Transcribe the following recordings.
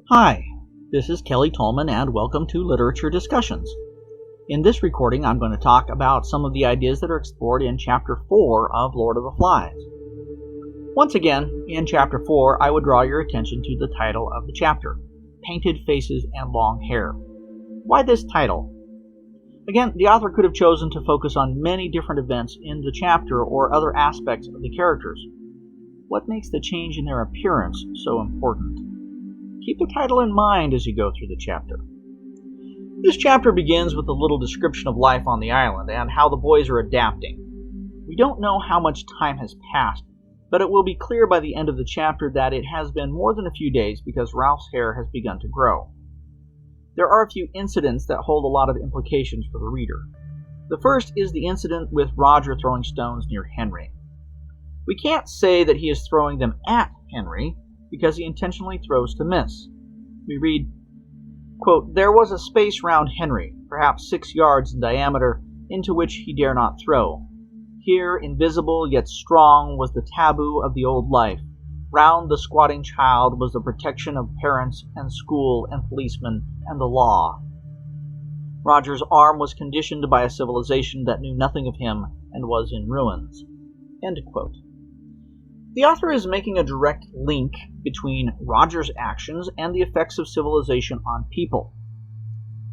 Hi, this is Kelly Tolman and welcome to Literature Discussions. In this recording, I'm going to talk about some of the ideas that are explored in Chapter 4 of Lord of the Flies. Once again, in Chapter 4, I would draw your attention to the title of the chapter, Painted Faces and Long Hair. Why this title? Again, the author could have chosen to focus on many different events in the chapter or other aspects of the characters. What makes the change in their appearance so important? Keep the title in mind as you go through the chapter. This chapter begins with a little description of life on the island and how the boys are adapting. We don't know how much time has passed, but it will be clear by the end of the chapter that it has been more than a few days because Ralph's hair has begun to grow. There are a few incidents that hold a lot of implications for the reader. The first is the incident with Roger throwing stones near Henry. We can't say that he is throwing them at Henry, because he intentionally throws to miss. We read, quote, "There was a space round Henry, perhaps 6 yards in diameter, into which he dare not throw. Here, invisible yet strong, was the taboo of the old life. Round the squatting child was the protection of parents and school and policemen and the law. Roger's arm was conditioned by a civilization that knew nothing of him and was in ruins." End quote. The author is making a direct link between Roger's actions and the effects of civilization on people.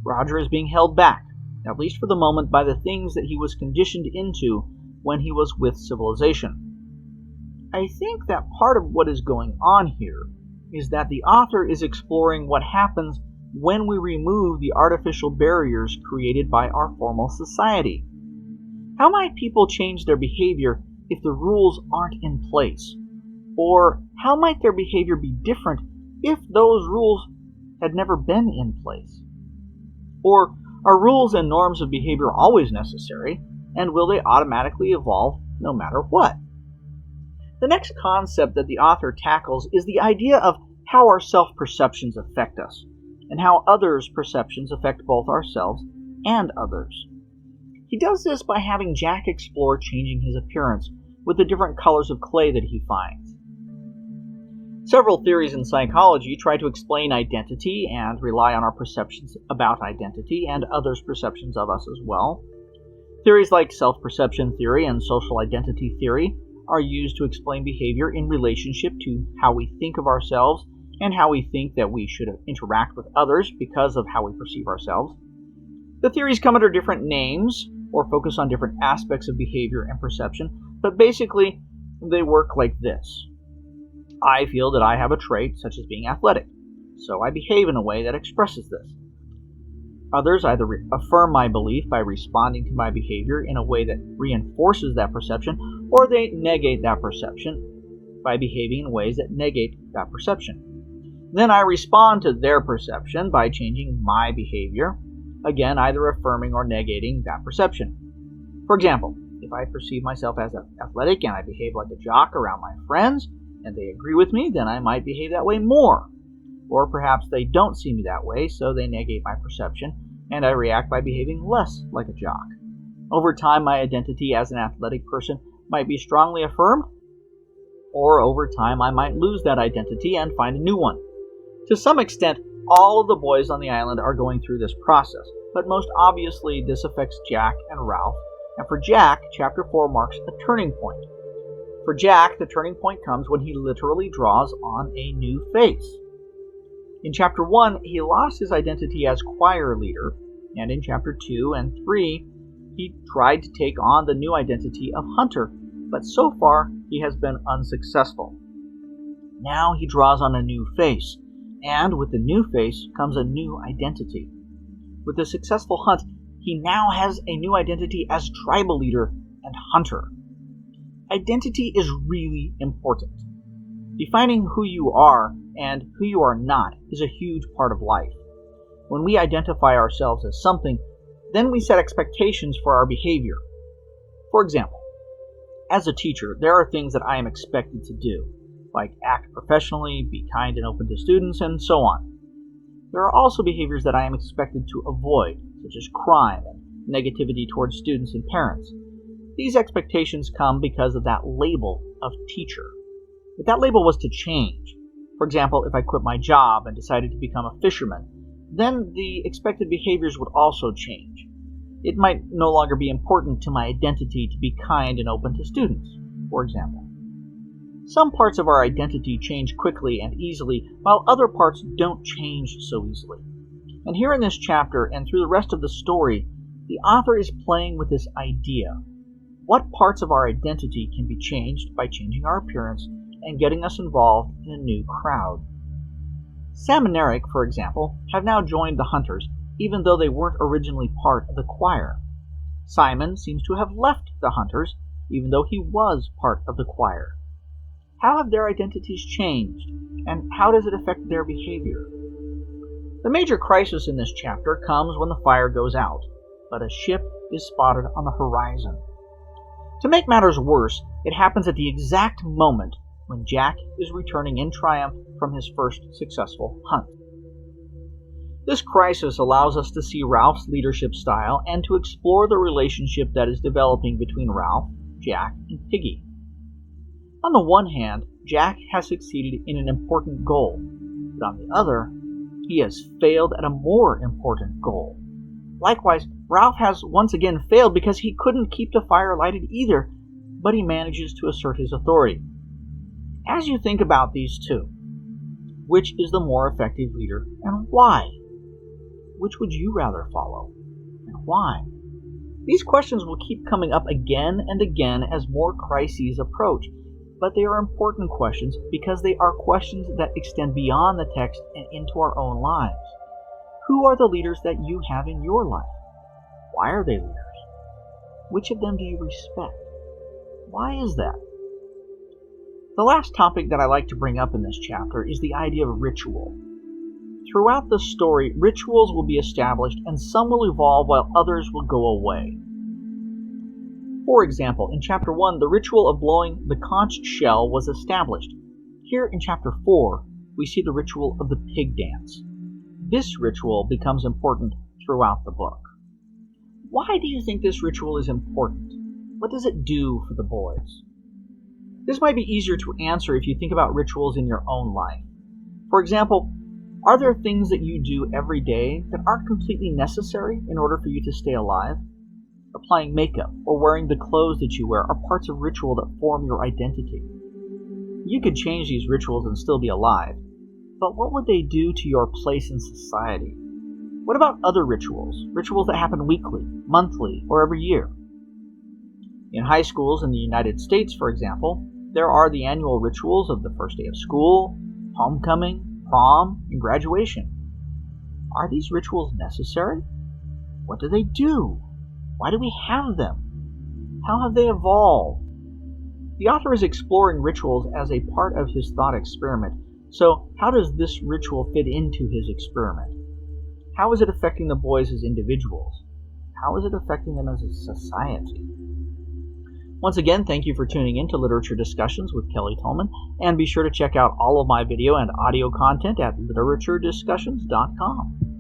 Roger is being held back, at least for the moment, by the things that he was conditioned into when he was with civilization. I think that part of what is going on here is that the author is exploring what happens when we remove the artificial barriers created by our formal society. How might people change their behavior if the rules aren't in place? Or how might their behavior be different if those rules had never been in place? Or are rules and norms of behavior always necessary, and will they automatically evolve no matter what? The next concept that the author tackles is the idea of how our self-perceptions affect us, and how others' perceptions affect both ourselves and others. He does this by having Jack explore changing his appearance with the different colors of clay that he finds. Several theories in psychology try to explain identity and rely on our perceptions about identity and others' perceptions of us as well. Theories like self-perception theory and social identity theory are used to explain behavior in relationship to how we think of ourselves and how we think that we should interact with others because of how we perceive ourselves. The theories come under different names or focus on different aspects of behavior and perception, but basically they work like this. I feel that I have a trait such as being athletic, so I behave in a way that expresses this. Others either affirm my belief by responding to my behavior in a way that reinforces that perception, or they negate that perception by behaving in ways that negate that perception. Then I respond to their perception by changing my behavior, again either affirming or negating that perception. For example, if I perceive myself as athletic and I behave like a jock around my friends, and they agree with me, then I might behave that way more. Or perhaps they don't see me that way, so they negate my perception, and I react by behaving less like a jock. Over time, my identity as an athletic person might be strongly affirmed, or over time I might lose that identity and find a new one. To some extent, all of the boys on the island are going through this process, but most obviously this affects Jack and Ralph, and for Jack, Chapter 4 marks a turning point. For Jack, the turning point comes when he literally draws on a new face. In Chapter 1, he lost his identity as choir leader, and in Chapter 2 and 3, he tried to take on the new identity of hunter, but so far he has been unsuccessful. Now he draws on a new face, and with the new face comes a new identity. With the successful hunt, he now has a new identity as tribal leader and hunter. Identity is really important. Defining who you are and who you are not is a huge part of life. When we identify ourselves as something, then we set expectations for our behavior. For example, as a teacher, there are things that I am expected to do, like act professionally, be kind and open to students, and so on. There are also behaviors that I am expected to avoid, such as crime and negativity towards students and parents. These expectations come because of that label of teacher. If that label was to change, For example, if I quit my job and decided to become a fisherman, then the expected behaviors would also change. It might no longer be important to my identity to be kind and open to students, for example. Some parts of our identity change quickly and easily, while other parts don't change so easily. And here in this chapter, and through the rest of the story, the author is playing with this idea. What parts of our identity can be changed by changing our appearance and getting us involved in a new crowd? Sam and Eric, for example, have now joined the Hunters, even though they weren't originally part of the choir. Simon seems to have left the Hunters, even though he was part of the choir. How have their identities changed, and how does it affect their behavior? The major crisis in this chapter comes when the fire goes out, but a ship is spotted on the horizon. To make matters worse, it happens at the exact moment when Jack is returning in triumph from his first successful hunt. This crisis allows us to see Ralph's leadership style and to explore the relationship that is developing between Ralph, Jack, and Piggy. On the one hand, Jack has succeeded in an important goal, but on the other, he has failed at a more important goal. Likewise, Ralph has once again failed because he couldn't keep the fire lighted either, but he manages to assert his authority. As you think about these two, which is the more effective leader and why? Which would you rather follow and why? These questions will keep coming up again and again as more crises approach, but they are important questions because they are questions that extend beyond the text and into our own lives. Who are the leaders that you have in your life? Why are they leaders? Which of them do you respect? Why is that? The last topic that I like to bring up in this chapter is the idea of ritual. Throughout the story, rituals will be established and some will evolve while others will go away. For example, in Chapter 1, the ritual of blowing the conch shell was established. Here in Chapter 4, we see the ritual of the pig dance. This ritual becomes important throughout the book. Why do you think this ritual is important? What does it do for the boys? This might be easier to answer if you think about rituals in your own life. For example, are there things that you do every day that aren't completely necessary in order for you to stay alive? Applying makeup or wearing the clothes that you wear are parts of ritual that form your identity. You could change these rituals and still be alive, but what would they do to your place in society? What about other rituals? Rituals that happen weekly, monthly, or every year? In high schools in the United States, for example, there are the annual rituals of the first day of school, homecoming, prom, and graduation. Are these rituals necessary? What do they do? Why do we have them? How have they evolved? The author is exploring rituals as a part of his thought experiment. So, how does this ritual fit into his experiment? How is it affecting the boys as individuals? How is it affecting them as a society? Once again, thank you for tuning in to Literature Discussions with Kelly Tolman, and be sure to check out all of my video and audio content at literaturediscussions.com.